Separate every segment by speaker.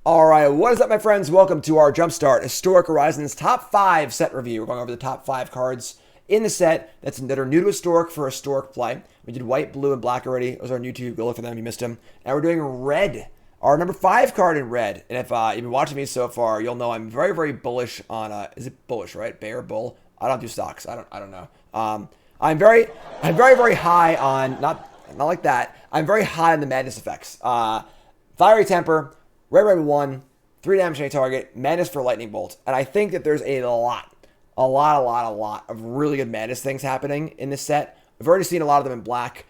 Speaker 1: All right, what is up, my friends? Welcome to our Jumpstart Historic Horizons Top 5 set review. We're going over the top 5 cards in the set that are new to Historic for Historic play. We did white, blue, and black already. Those are our new two. Go look for them if you missed them. And we're doing red, our number 5 card in red. And if you've been watching me so far, you'll know I'm very, very bullish on, is it bullish, right? Bear, bull? I don't do stocks. I don't know. I'm very, very high on, not like that. I'm very high on the madness effects. Fiery Temper, red 1, 3 damage to any target, madness for lightning bolt. And I think that there's a lot of really good madness things happening in this set. We've already seen a lot of them in black.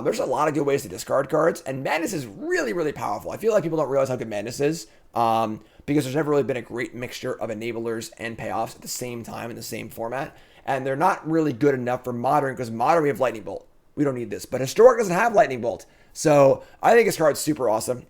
Speaker 1: There's a lot of good ways to discard cards, and madness is really, really powerful. I feel like people don't realize how good madness is because there's never really been a great mixture of enablers and payoffs at the same time in the same format. And they're not really good enough for Modern because Modern we have lightning bolt. We don't need this. But Historic doesn't have lightning bolt. So I think this card's super awesome.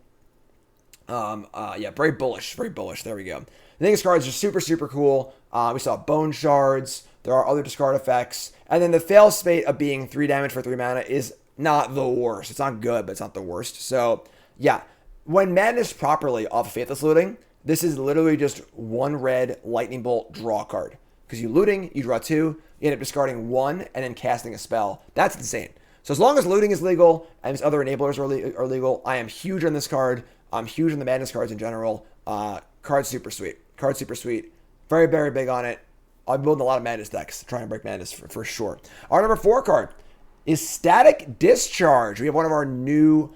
Speaker 1: Yeah, very bullish. There we go. I think this card is just super cool. We saw bone shards. There are other discard effects. And then the fail spate of being 3 damage for 3 mana is not the worst. It's not good, but it's not the worst. So, yeah. When madness properly off of Faithless Looting, this is literally just 1 red lightning bolt draw card. Because you looting, you draw 2, you end up discarding 1 and then casting a spell. That's insane. So as long as looting is legal and these other enablers are legal, I am huge on this card. I'm huge on the madness cards in general. Card's super sweet. Very, very big on it. I'm building a lot of madness decks to try and break madness for sure. Our number 4 card is Static Discharge. We have one of our new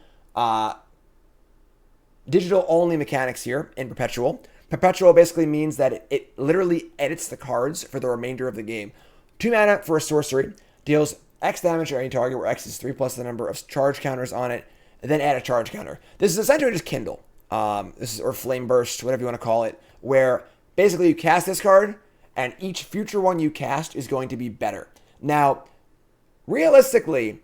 Speaker 1: digital-only mechanics here in Perpetual. Perpetual basically means that it literally edits the cards for the remainder of the game. 2 mana for a sorcery, deals X damage to any target where X is 3 plus the number of charge counters on it, and then add a charge counter. This is essentially just Kindle. Or Flame Burst, whatever you want to call it, where basically you cast this card, and each future one you cast is going to be better. Now, realistically,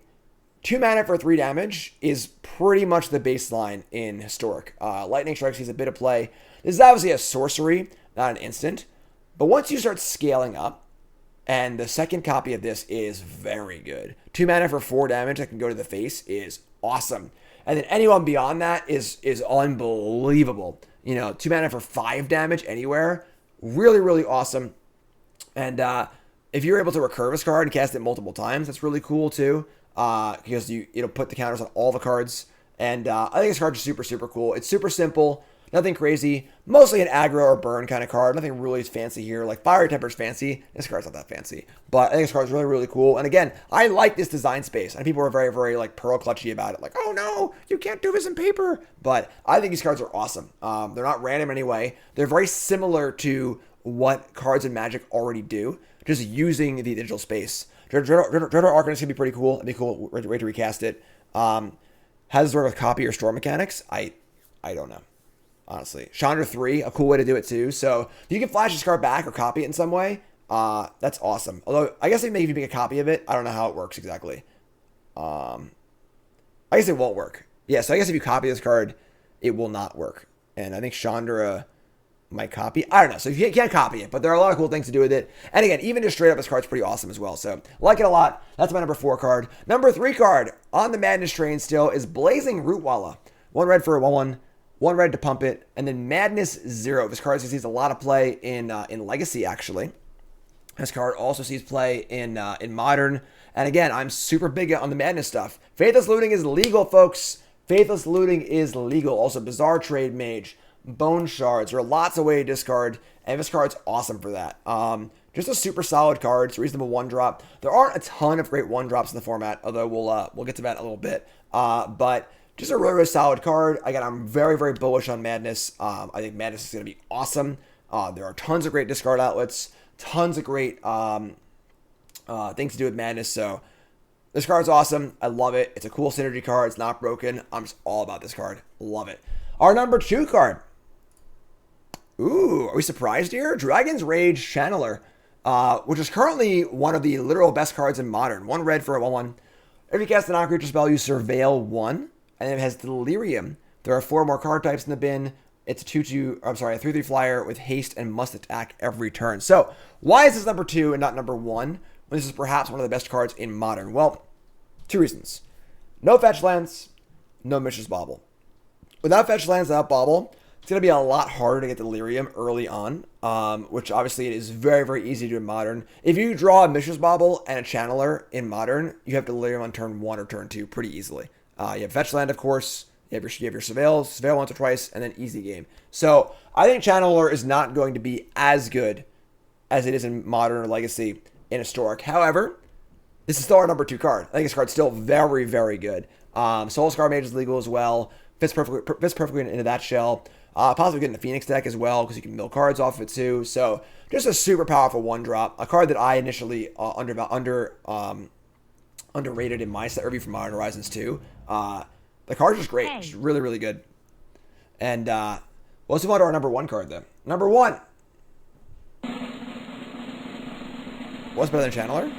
Speaker 1: 2 mana for 3 damage is pretty much the baseline in Historic. Lightning Strike sees a bit of play. This is obviously a sorcery, not an instant. But once you start scaling up, and the second copy of this is very good. 2 mana for 4 damage that can go to the face is awesome. And then anyone beyond that is unbelievable. 2 mana for 5 damage anywhere, really awesome. And if you're able to recurve this card and cast it multiple times, that's really cool too. Because it'll put the counters on all the cards. And I think this card is super cool. It's super simple. Nothing crazy. Mostly an aggro or burn kind of card. Nothing really fancy here. Like Fiery Temper's fancy. This card's not that fancy. But I think this card's really cool. And again, I like this design space. And people are very like pearl clutchy about it. Like, oh no, you can't do this in paper. But I think these cards are awesome. They're not random anyway. They're very similar to what cards in Magic already do. Just using the digital space. Dreadhorde Arcanist is going to be pretty cool. It'd be a cool way to recast it. Has this work with copy or store mechanics? I don't know. Honestly, Chandra 3, a cool way to do it too. So if you can flash this card back or copy it in some way, that's awesome. Although I guess maybe if you make a copy of it, I don't know how it works exactly. I guess it won't work. Yeah, so I guess if you copy this card, it will not work. And I think Chandra might copy. I don't know. So you can't copy it, but there are a lot of cool things to do with it. And again, even just straight up, this card's pretty awesome as well. So like it a lot. That's my number 4 card. Number 3 card on the madness train still is Blazing Rootwalla. 1 red for a 1/1. 1 red to pump it, and then Madness 0. This card sees a lot of play in Legacy, actually. This card also sees play in Modern. And again, I'm super big on the Madness stuff. Faithless Looting is legal, folks. Faithless Looting is legal. Also, Bizarre Trade Mage, Bone Shards. There are lots of ways to discard, and this card's awesome for that. Just a super solid card. It's a reasonable 1-drop. There aren't a ton of great 1-drops in the format, although we'll get to that in a little bit. But just a really solid card. Again, I'm very bullish on Madness. I think Madness is going to be awesome. There are tons of great discard outlets, tons of great things to do with Madness. So this card's awesome. I love it. It's a cool synergy card. It's not broken. I'm just all about this card. Love it. Our number 2 card. Ooh, are we surprised here? Dragon's Rage Channeler, which is currently one of the literal best cards in Modern. 1 red for a 1/1. If you cast a non-creature spell, you surveil 1. And it has Delirium. There are 4 more card types in the bin. It's a 3/3 flyer with haste and must attack every turn. So, why is this number 2 and not number 1? When this is perhaps one of the best cards in Modern? Well, 2 reasons. No fetch lands, no Mishra's Bauble. Without fetch lands, without Bauble, It's going to be a lot harder to get Delirium early on, which obviously it is very, very easy to do in Modern. If you draw a Mishra's Bauble and a Channeler in Modern, you have Delirium on turn 1 or turn 2 pretty easily. You have Fetch Land, of course. You have your Surveil once or twice, and then easy game. So I think Channeler is not going to be as good as it is in Modern or Legacy in Historic. However, this is still our number 2 card. I think this card's still very, very good. Soul Scar Mage is legal as well. Fits perfectly into that shell. Possibly get in the Phoenix deck as well because you can mill cards off of it too. So just a super powerful 1-drop. A card that I initially underrated in my set review for Modern Horizons 2. The card's just great. It's really, really good. And let's move on to our number 1 card then. Number 1. What's better than Channeler?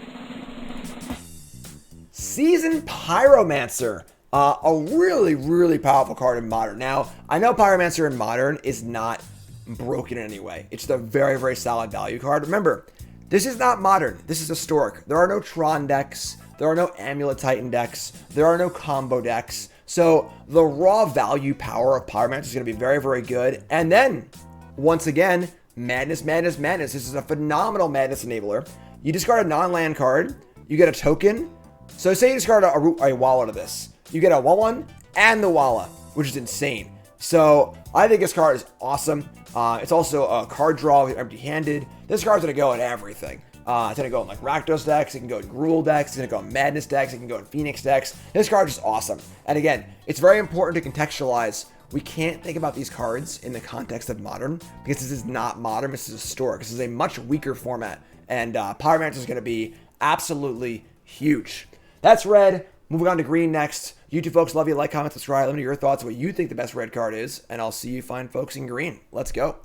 Speaker 1: Seasoned Pyromancer. A really, really powerful card in Modern. Now, I know Pyromancer in Modern is not broken in any way. It's a very, very solid value card. Remember, this is not Modern. This is Historic. There are no Tron decks. There are no Amulet Titan decks. There are no combo decks. So the raw value power of Pyromancer is going to be very, very good. And then, once again, Madness, Madness, Madness. This is a phenomenal Madness enabler. You discard a non-land card. You get a token. So say you discard a Walla to this. You get a 1/1 and the Walla, which is insane. So I think this card is awesome. It's also a card draw with empty-handed. This card's going to go in everything. It's going to go in like Rakdos decks. It can go in Gruul decks. It's going to go in Madness decks. It can go in Phoenix decks. This card is awesome. And again, it's very important to contextualize. We can't think about these cards in the context of Modern because this is not Modern. This is Historic. This is a much weaker format. And Pyromancer is going to be absolutely huge. That's red. Moving on to green next. You two folks, love you. Like, comment, subscribe. Let me know your thoughts, what you think the best red card is. And I'll see you fine folks in green. Let's go.